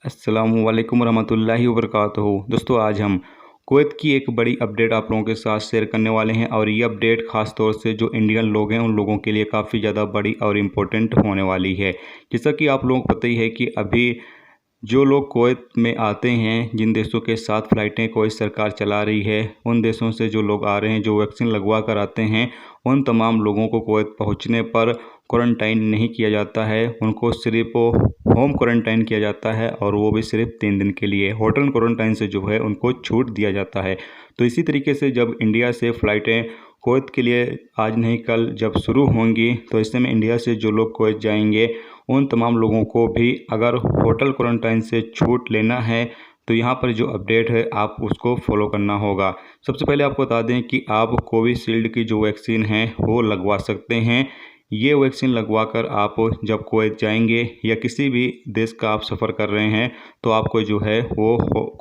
अस्सलामु अलैकुम रहमतुल्लाहि व बरकातुहू। दोस्तों, आज हम कुवैत की एक बड़ी अपडेट आप लोगों के साथ शेयर करने वाले हैं और ये अपडेट ख़ास तौर से जो इंडियन लोग हैं उन लोगों के लिए काफ़ी ज़्यादा बड़ी और इम्पोर्टेंट होने वाली है। जैसा कि आप लोगों को पता ही है कि अभी जो लोग कुवैत में आते हैं, जिन देशों के साथ फ़्लाइटें कुवैत सरकार चला रही है, उन देशों से जो लोग आ रहे हैं, जो वैक्सीन लगवा कर आते हैं, उन तमाम लोगों को कुवैत पहुंचने पर क्वारंटाइन नहीं किया जाता है। उनको सिर्फ़ होम क्वारंटाइन किया जाता है और वो भी सिर्फ 3 दिन के लिए। होटल क्वारंटाइन से जो है उनको छूट दिया जाता है। तो इसी तरीके से जब इंडिया से फ़्लाइटें कुवैत के लिए आज नहीं कल जब शुरू होंगी, तो ऐसे में इंडिया से जो लोग कुवैत जाएंगे उन तमाम लोगों को भी अगर होटल क्वारंटाइन से छूट लेना है तो यहाँ पर जो अपडेट है आप उसको फॉलो करना होगा। सबसे पहले आपको बता दें कि आप कोविशील्ड की जो वैक्सीन है वो लगवा सकते हैं। ये वैक्सीन लगवा कर आप जब कुवैत जाएंगे या किसी भी देश का आप सफ़र कर रहे हैं तो आपको जो है वो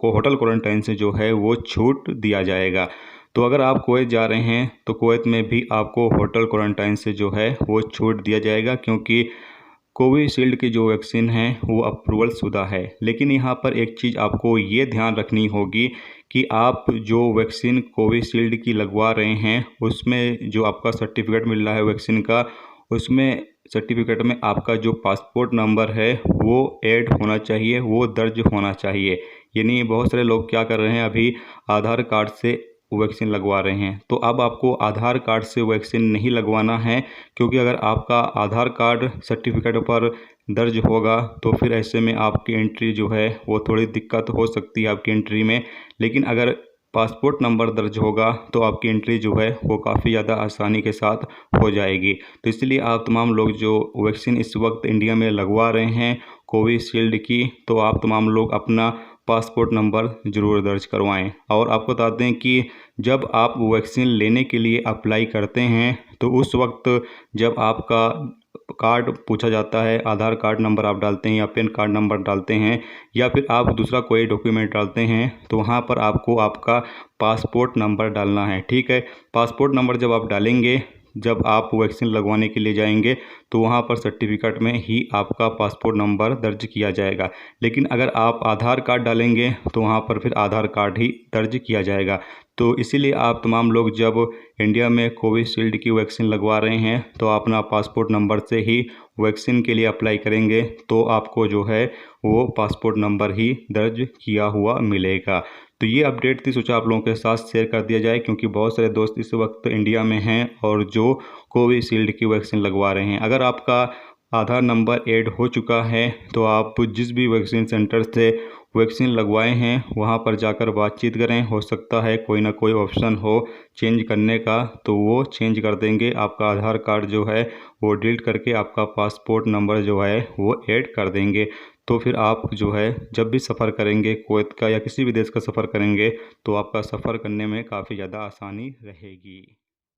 होटल क्वारंटाइन से जो है वो छूट दिया जाएगा। तो अगर आप कुवैत जा रहे हैं तो कुवैत में भी आपको होटल क्वारंटाइन से जो है वो छूट दिया जाएगा, क्योंकि कोविशील्ड की जो वैक्सीन है वो अप्रूवल शुदा है। लेकिन यहाँ पर एक चीज़ आपको ये ध्यान रखनी होगी कि आप जो वैक्सीन कोविशील्ड की लगवा रहे हैं उसमें जो आपका सर्टिफिकेट मिल रहा है वैक्सीन का, उसमें सर्टिफिकेट में आपका जो पासपोर्ट नंबर है वो ऐड होना चाहिए, वो दर्ज होना चाहिए। यानी बहुत सारे लोग क्या कर रहे हैं, अभी आधार कार्ड से वैक्सीन लगवा रहे हैं। तो अब आपको आधार कार्ड से वैक्सीन नहीं लगवाना है, क्योंकि अगर आपका आधार कार्ड सर्टिफिकेट पर दर्ज होगा तो फिर ऐसे में आपकी एंट्री जो है वो थोड़ी दिक्कत हो सकती है आपकी एंट्री में। लेकिन अगर पासपोर्ट नंबर दर्ज होगा तो आपकी एंट्री जो है वो काफ़ी ज़्यादा आसानी के साथ हो जाएगी। तो इसलिए आप तमाम लोग जो वैक्सीन इस वक्त इंडिया में लगवा रहे हैं कोविशील्ड की, तो आप तमाम लोग अपना पासपोर्ट नंबर ज़रूर दर्ज करवाएं। और आपको बता दें कि जब आप वैक्सीन लेने के लिए अप्लाई करते हैं तो उस वक्त जब आपका कार्ड पूछा जाता है, आधार कार्ड नंबर आप डालते हैं या पैन कार्ड नंबर डालते हैं या फिर आप दूसरा कोई डॉक्यूमेंट डालते हैं, तो वहाँ पर आपको आपका पासपोर्ट नंबर डालना है। ठीक है, पासपोर्ट नंबर जब आप डालेंगे, जब आप वैक्सीन लगवाने के लिए जाएंगे तो वहाँ पर सर्टिफिकेट में ही आपका पासपोर्ट नंबर दर्ज किया जाएगा। लेकिन अगर आप आधार कार्ड डालेंगे तो वहाँ पर फिर आधार कार्ड ही दर्ज किया जाएगा। तो इसीलिए आप तमाम लोग जब इंडिया में कोविशील्ड की वैक्सीन लगवा रहे हैं तो आप अपना पासपोर्ट नंबर से ही वैक्सीन के लिए अप्लाई करेंगे तो आपको जो है वो पासपोर्ट नंबर ही दर्ज किया हुआ मिलेगा। तो ये अपडेट थी, सोचा आप लोगों के साथ शेयर कर दिया जाए, क्योंकि बहुत सारे दोस्त इस वक्त इंडिया में हैं और जो कोविशील्ड की वैक्सीन लगवा रहे हैं। अगर आपका आधार नंबर ऐड हो चुका है तो आप जिस भी वैक्सीन सेंटर से वैक्सीन लगवाए हैं वहां पर जाकर बातचीत करें। हो सकता है कोई ना कोई ऑप्शन हो चेंज करने का, तो वो चेंज कर देंगे। आपका आधार कार्ड जो है वो डिलीट करके आपका पासपोर्ट नंबर जो है वो ऐड कर देंगे। तो फिर आप जो है जब भी सफ़र करेंगे कुवैत का या किसी भी देश का सफ़र करेंगे तो आपका सफ़र करने में काफ़ी ज़्यादा आसानी रहेगी।